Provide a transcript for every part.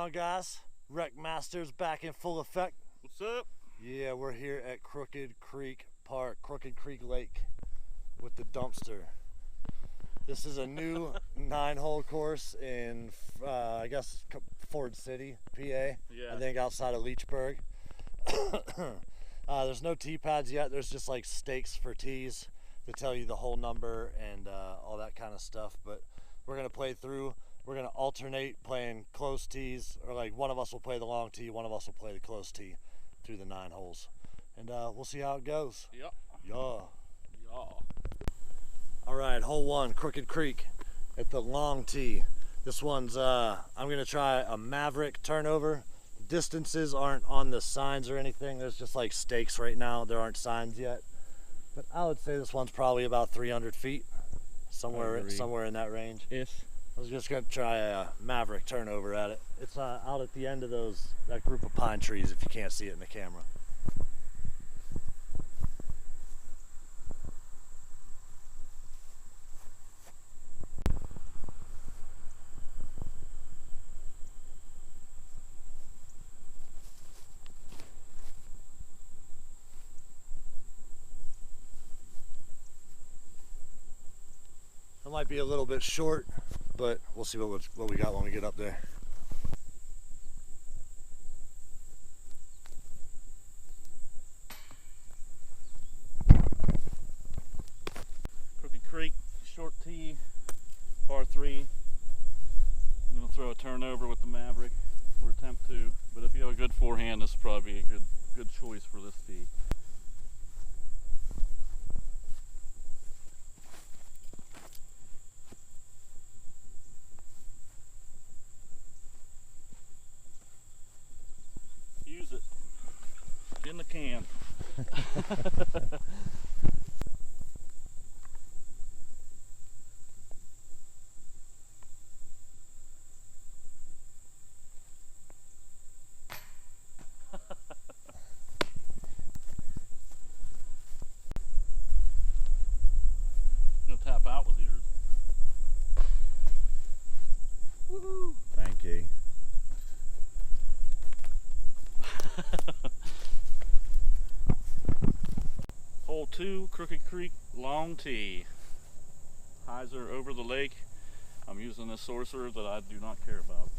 on, guys? Wreck Masters back in full effect. What's up? Yeah, we're here at Crooked Creek Park, Crooked Creek Lake with the dumpster. This is a new 9-hole course in, I guess, Ford City, PA. Yeah. I think outside of Leechburg. There's no tee pads yet. There's just like stakes for tees to tell you the hole number and all that kind of stuff. But we're going to play through. We're going to alternate playing close tees, or like one of us will play the long tee, one of us will play the close tee through the 9 holes. And we'll see how it goes. Yep. Yeah. Yeah. All right, hole 1, Crooked Creek at the long tee. This one's, I'm going to try a Maverick turnover. Distances aren't on the signs or anything. There's just like stakes right now. There aren't signs yet. But I would say this one's probably about 300 feet, somewhere in that range. Ish. I was just going to try a Maverick turnover at it. It's out at the end of that group of pine trees if you can't see it in the camera. It might be a little bit short, but we'll see what we got when we get up there. Crooked Creek, short tee, par 3. I'm going to throw a turnover with the Maverick, or attempt to. But if you have a good forehand, this is probably a good choice for this tee. Use it in the can. Gonna tap out with yours. Woohoo! Thank you. Hole 2, Crooked Creek, long tee. Highs are over the lake. I'm using a sorcerer that I do not care about.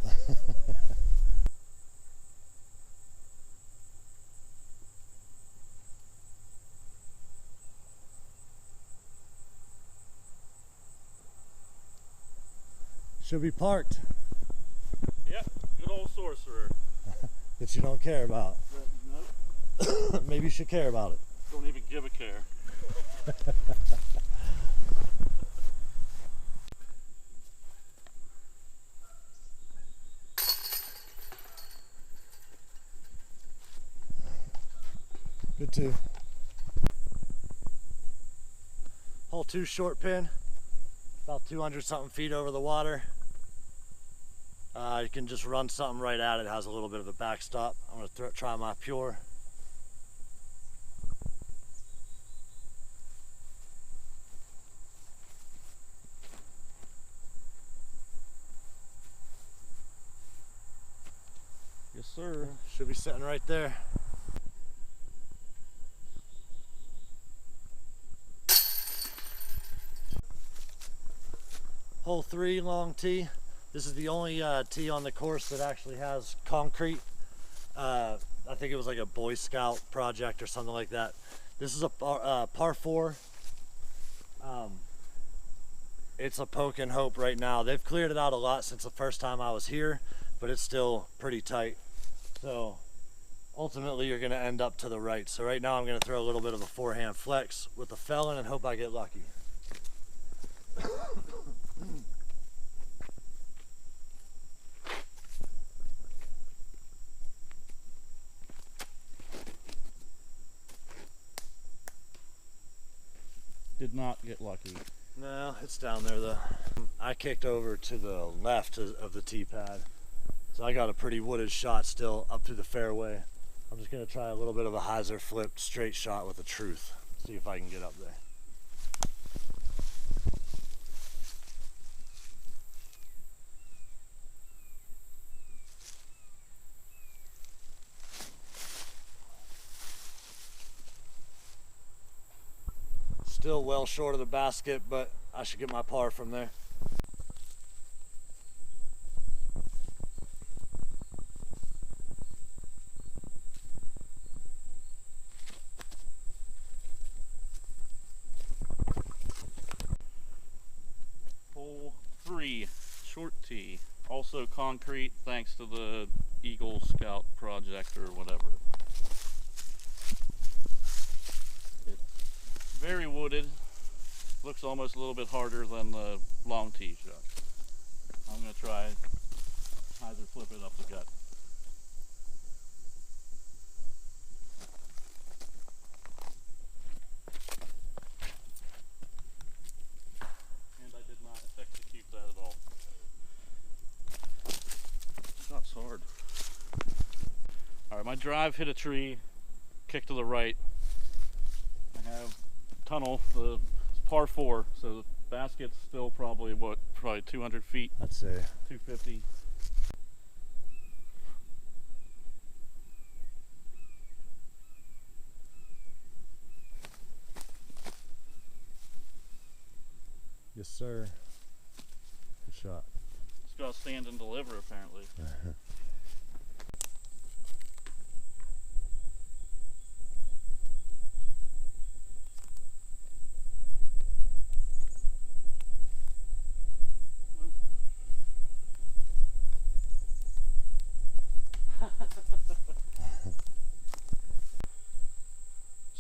Should be parked. Yep, good old sorcerer. That you don't care about. Nope, Maybe you should care about it. don't even give a care. Good too. Hole 2, short pin, about 200 something feet over the water. You can just run something right at it. It has a little bit of a backstop. I'm going to try my pure. Yes, sir. Should be sitting right there. Hole 3, long tee. This is the only tee on the course that actually has concrete. I think it was like a Boy Scout project or something like that. This is a par 4. It's a poke and hope right now. They've cleared it out a lot since the first time I was here, but it's still pretty tight. So ultimately you're going to end up to the right. So right now I'm going to throw a little bit of a forehand flex with the felon and hope I get lucky. Did not get lucky. No, it's down there though. I kicked over to the left of the tee pad. So I got a pretty wooded shot still up through the fairway. I'm just going to try a little bit of a hyzer flipped straight shot with a truth. See if I can get up there. Still well short of the basket, but I should get my par from there. Hole 3, short tee. Also concrete thanks to the Eagle Scout project or whatever. It's very wooded. Looks almost a little bit harder than the long tee shot. I'm going to try hyzer flip it up the gut. And I did not execute that at all. Shot's hard. Alright, my drive hit a tree, kick to the right. I have tunnel, the par 4, so the basket's still probably, what, probably 200 feet? I'd say. 250. Yes, sir. Good shot. Just gotta stand and deliver, apparently.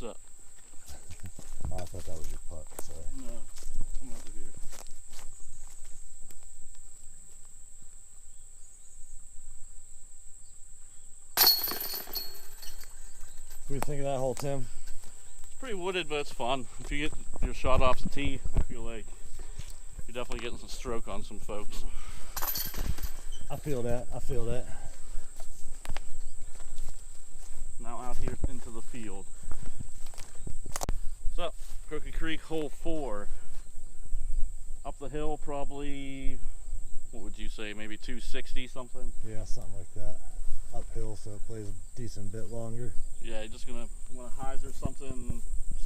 What's up? Oh, I thought that was your putt. Sorry. No, I'm over here. What do you think of that hole, Tim? It's pretty wooded, but it's fun. If you get your shot off the tee, I feel like you're definitely getting some stroke on some folks. I feel that. I feel that. Now out here into the field. What's up? Crooked Creek, hole 4. Up the hill, probably, what would you say, maybe 260 something? Yeah, something like that. Uphill, so it plays a decent bit longer. Yeah, you're just gonna want to hyzer something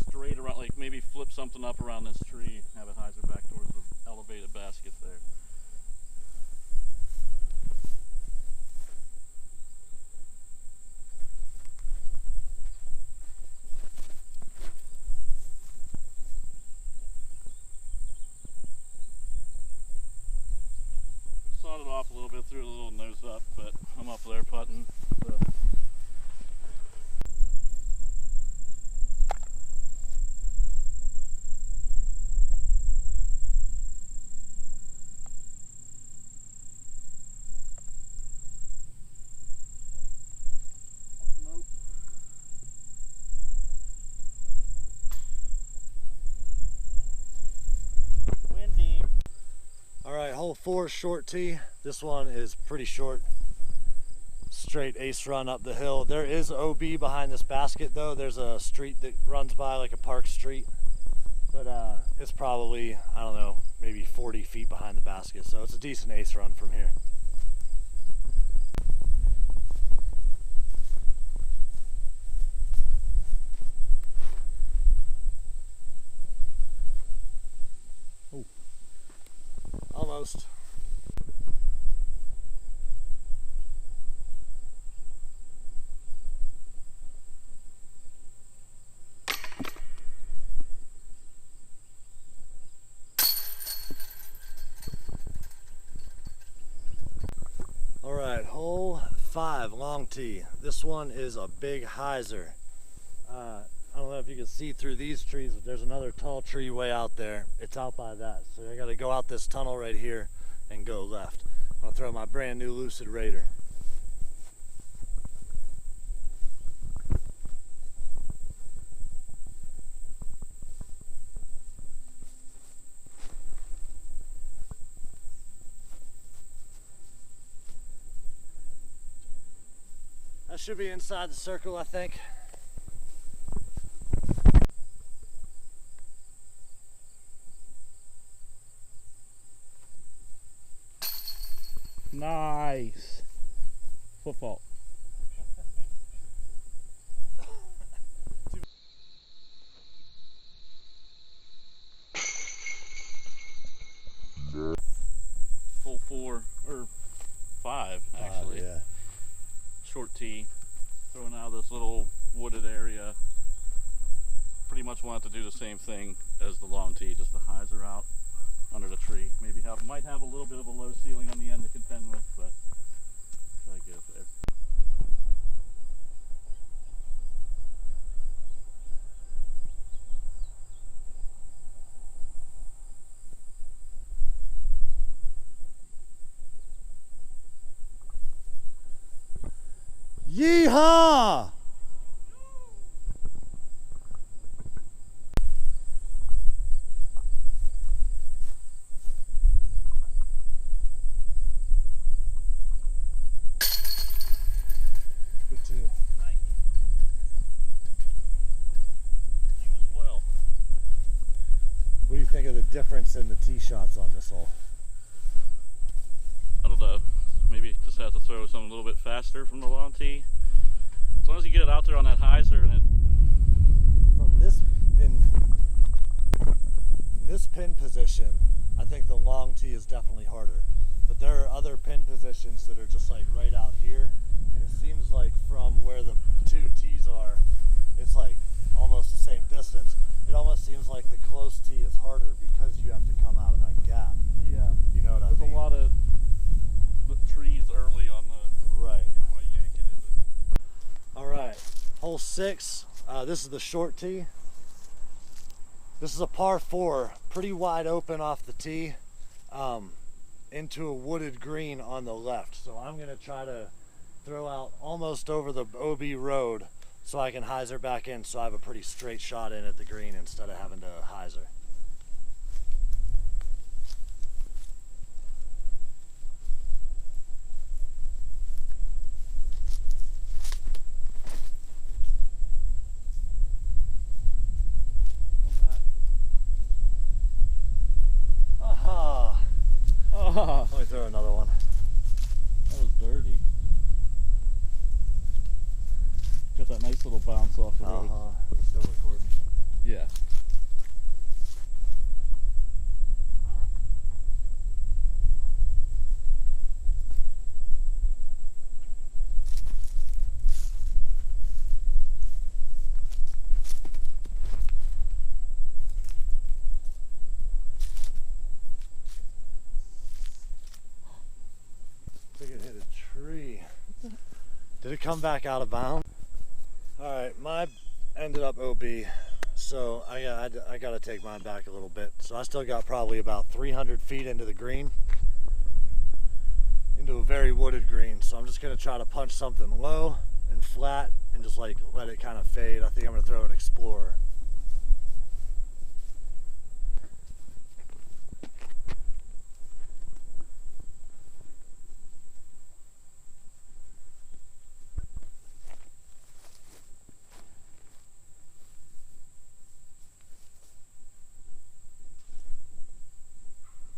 straight around, like maybe flip something up around this tree, have it hyzer back towards the elevated basket there. Sawed it off a little bit, threw it a little nose up, but I'm up there putting. So. Nope. Windy. All right, hole 4, short tee. This one is pretty short. Straight ace run up the hill. There is OB behind this basket though. There's a street that runs by, like a park street. But it's probably, I don't know, maybe 40 feet behind the basket. So it's a decent ace run from here. Oh, almost. All right, hole 5, long tee. This one is a big hyzer. I don't know if you can see through these trees, but there's another tall tree way out there. It's out by that. So I gotta go out this tunnel right here and go left. I'm gonna throw my brand new Lucid Raider. That should be inside the circle, I think. Nice. Foot fault. of this little wooded area. Pretty much wanted to do the same thing as the long tee, just the hyzer out under the tree. Maybe might have a little bit of a low ceiling on the end to contend with, but try to get it there. Yeehaw! Good too. Thank you. You as well. What do you think of the difference in the tee shots on this hole? I don't know. Maybe just have to throw something a little bit faster from the long tee. As long as you get it out there on that hyzer and it. From this pin position, I think the long tee is definitely harder. But there are other pin positions that are just like right out here, and it seems like from where the two tees are, it's like almost the same distance. It almost seems like the close tee is harder because you have to come out of that gap. Yeah. You know what I mean? There's a lot of trees early on the. Right. You don't want to yank it into. All right, hole 6. This is the short tee. This is a par 4, pretty wide open off the tee, into a wooded green on the left. So I'm gonna try to throw out almost over the OB road so I can hyzer back in, so I have a pretty straight shot in at the green instead of having to hyzer. Let me throw another one. That was dirty. Got that nice little bounce off the road. Still recording. Yeah. I think it hit a tree. Did it come back out of bounds? All right, mine ended up OB, so I got to take mine back a little bit. So I still got probably about 300 feet into the green, into a very wooded green. So I'm just gonna try to punch something low and flat and just like let it kind of fade. I think I'm gonna throw an Explorer.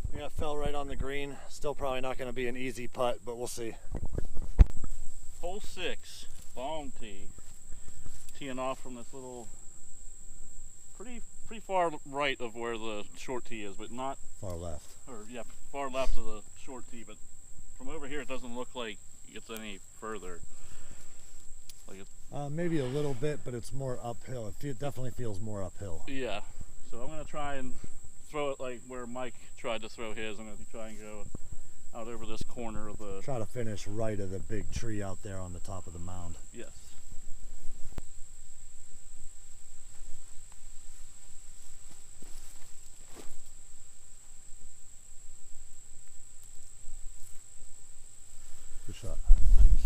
I think I fell right on the green. Still probably not going to be an easy putt, but we'll see. Hole 6, long tee. Teeing off from this little, pretty far right of where the short tee is, but not Far left. Or yeah, far left of the short tee. But from over here, it doesn't look like it's any further. Like it's Maybe a little bit, but it's more uphill. It definitely feels more uphill. yeah. So I'm gonna try and throw it like where Mike tried to throw his. I'm gonna try and go out over this corner of the. Try to finish right of the big tree out there on the top of the mound. Yes. Good shot. Thanks.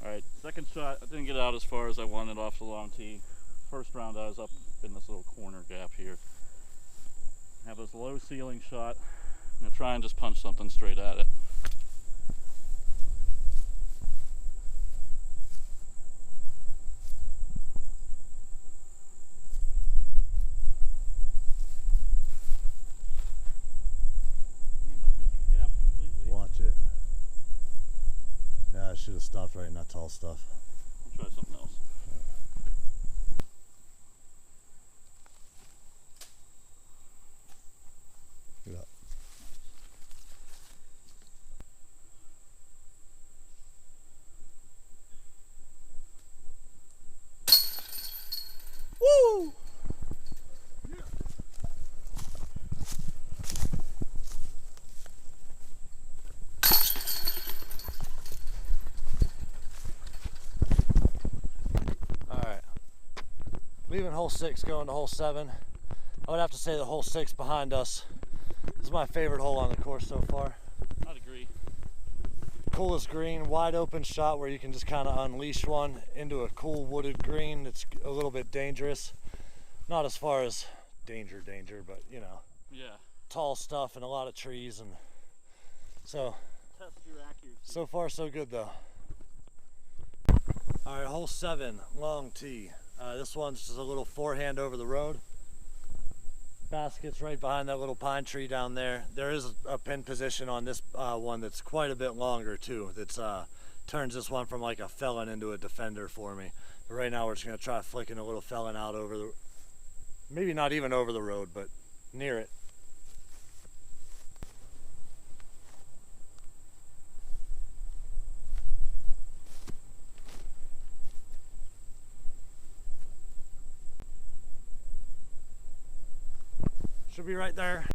Alright, second shot, I didn't get out as far as I wanted off the long tee. First round I was up in this little corner gap here. Have this low ceiling shot. I'm going to try and just punch something straight at it. And I missed the gap completely. Watch it. Yeah, I should have stopped right in that tall stuff. I'll try something else. Good up. Leaving hole 6, going to hole 7. I would have to say the hole 6 behind us is my favorite hole on the course so far. I'd agree. Coolest green, wide open shot where you can just kind of unleash one into a cool wooded green. It's a little bit dangerous. Not as far as danger, but you know. Yeah. Tall stuff and a lot of trees, and so Test your accuracy. so far so good though. All right, hole 7, long tee. This one's just a little forehand over the road. Basket's right behind that little pine tree down there. There is a pin position on this one that's quite a bit longer too. That's turns this one from like a felon into a defender for me. But right now we're just gonna try flicking a little felon out over the, maybe not even over the road, but near it. Should be right there.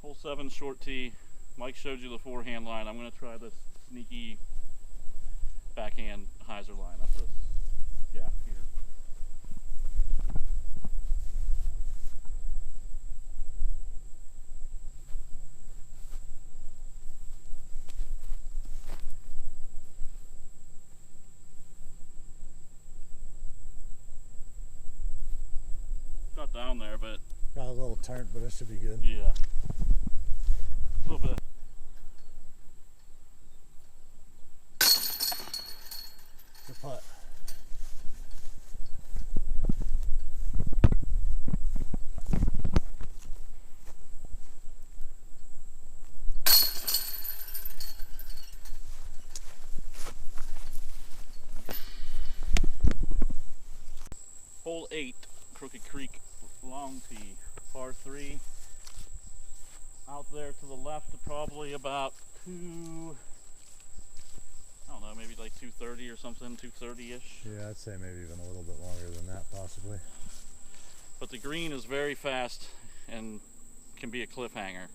Hole 7, short tee. Mike showed you the forehand line. I'm going to try this sneaky backhand hyzer line up this gap here. Got down there, but Got a little turn, but it should be good. yeah, a little bit. Good putt. Hole 8, Crooked Creek, long tee, par 3. Out there to the left, probably about I don't know, maybe like 230 or something, 230-ish. Yeah, I'd say maybe even a little bit longer than that, possibly. But the green is very fast and can be a cliffhanger.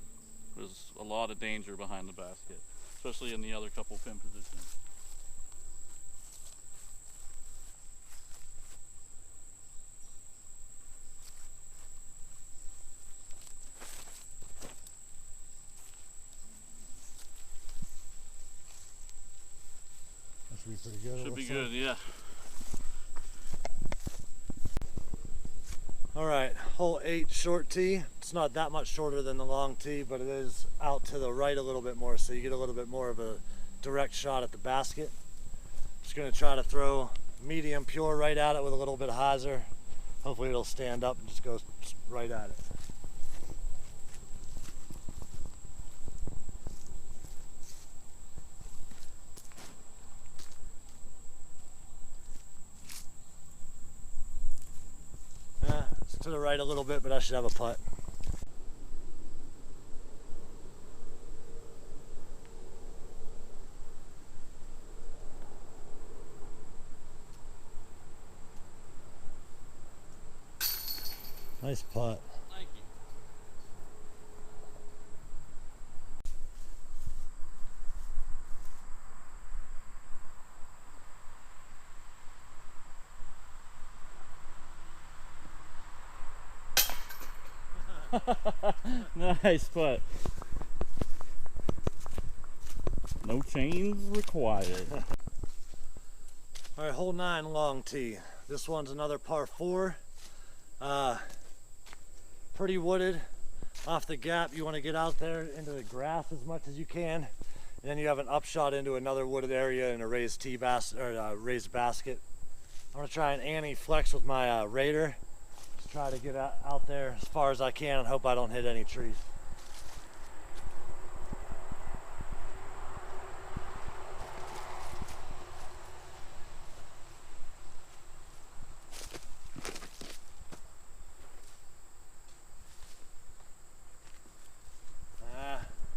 There's a lot of danger behind the basket, especially in the other couple pin positions. That should be pretty good. Should be good, yeah. All right, hole 8, short tee. It's not that much shorter than the long tee, but it is out to the right a little bit more, so you get a little bit more of a direct shot at the basket. Just gonna try to throw medium pure right at it with a little bit of hyzer. Hopefully it'll stand up and just go right at it. It's to the right a little bit, but I should have a putt. Nice putt. Thank you. Nice putt. No chains required. All right, hole 9, long tee. This one's another par 4. Pretty wooded. Off the gap, you want to get out there into the grass as much as you can, and then you have an upshot into another wooded area in a raised tee basket or raised basket. I'm gonna try an anti-flex with my Raider. Just try to get out there as far as I can and hope I don't hit any trees.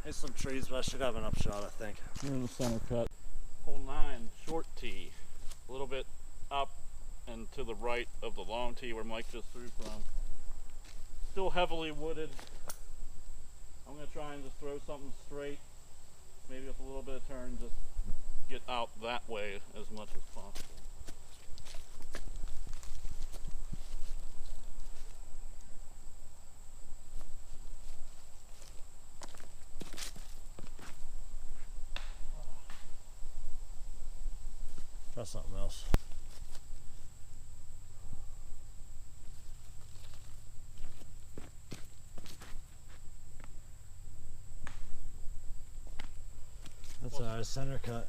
Hit some trees, but I should have an upshot, I think. You're in the center cut. Hole 9, short tee. A little bit up and to the right of the long tee where Mike just threw from. Still heavily wooded. I'm going to try and just throw something straight, maybe with a little bit of turn, just get out that way as much as possible. Try something else. That's our center cut.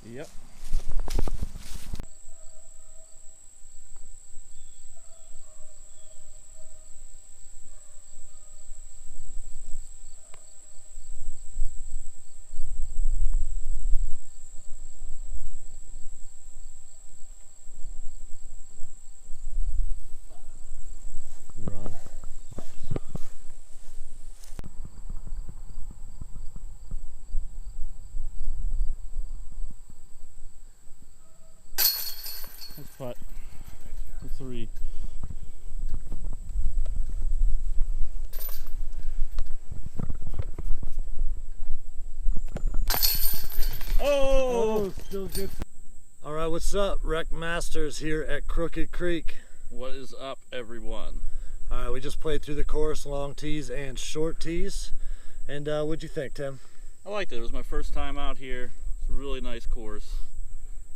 Yep. You're on. Let's putt. The 3. Oh, still good. All right, what's up? Rec Masters here at Crooked Creek. What is up, everyone? All right, we just played through the course, long tees and short tees. And what'd you think, Tim? I liked it. It was my first time out here. It's a really nice course.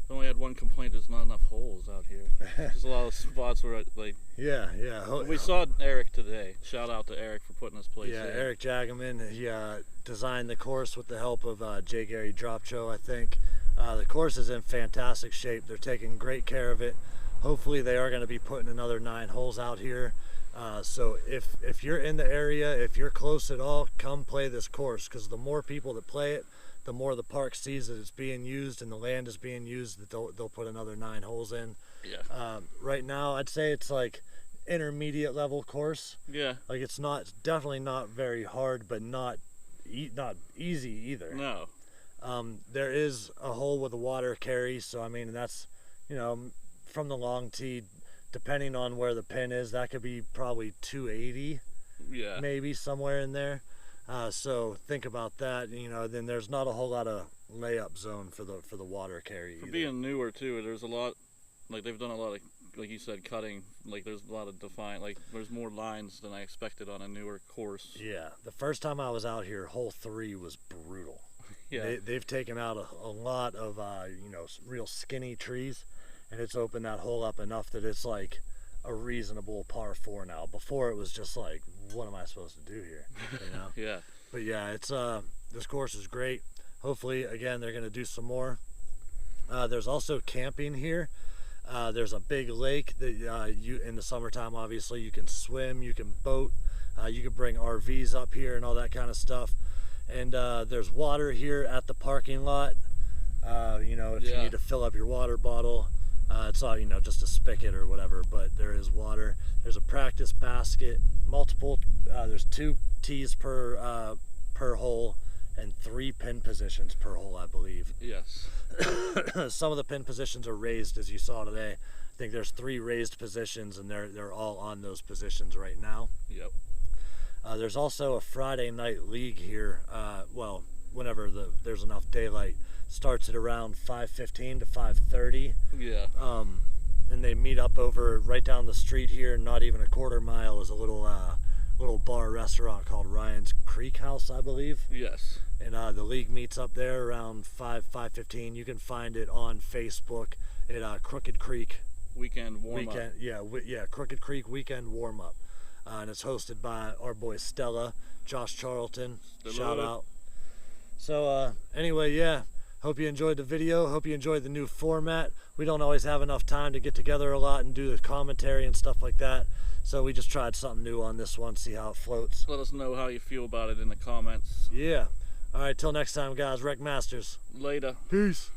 I only had one complaint: there's not enough holes out here. There's a lot of spots where, Yeah. we saw Eric today. Shout out to Eric for putting this place in. Yeah, Eric Jagaman. He designed the course with the help of J. Gary Dropcho, I think. The course is in fantastic shape. They're taking great care of it. Hopefully, they are going to be putting another 9 holes out here. So if you're in the area, if you're close at all, come play this course, because the more people that play it, the more the park sees that it's being used and the land is being used, that they'll put another 9 holes in. Yeah. Right now, I'd say it's like intermediate level course. Yeah. Like it's definitely not very hard, but not easy either. No. There is a hole with a water carry, so I mean that's, from the long tee, depending on where the pin is, that could be probably 280. Yeah. Maybe somewhere in there. So think about that. Then there's not a whole lot of layup zone for the water carry either. For being newer too, there's a lot, they've done a lot of, like you said, cutting. There's a lot of there's more lines than I expected on a newer course. Yeah, the first time I was out here, hole 3 was brutal. Yeah. They've taken out a lot of real skinny trees, and it's opened that hole up enough that it's like a reasonable par 4 now. Before it was just like, what am I supposed to do here? Yeah. But yeah, it's this course is great. Hopefully, again, they're gonna do some more. There's also camping here. There's a big lake that you in the summertime, obviously, you can swim, you can boat, you can bring RVs up here and all that kind of stuff. And there's water here at the parking lot. If you need to fill up your water bottle, it's all, just a spigot or whatever, but there is water. There's a practice basket, there's 2 tees per hole and 3 pin positions per hole, I believe. Yes. Some of the pin positions are raised, as you saw today. I think there's 3 raised positions, and they're all on those positions right now. Yep. There's also a Friday night league here. Well, whenever there's enough daylight, starts at around 5:15 to 5:30. Yeah. And they meet up over right down the street here. Not even a quarter mile is a little bar restaurant called Ryan's Creek House, I believe. Yes. And the league meets up there around 5:15. You can find it on Facebook at Crooked Creek Weekend warm-up. Crooked Creek Weekend Warm-Up. And it's hosted by our boy Stella, Josh Charlton. Shout out. So anyway, yeah, hope you enjoyed the video. Hope you enjoyed the new format. We don't always have enough time to get together a lot and do the commentary and stuff like that. So we just tried something new on this one, see how it floats. Let us know how you feel about it in the comments. Yeah. All right, till next time, guys. Rec Masters. Later. Peace.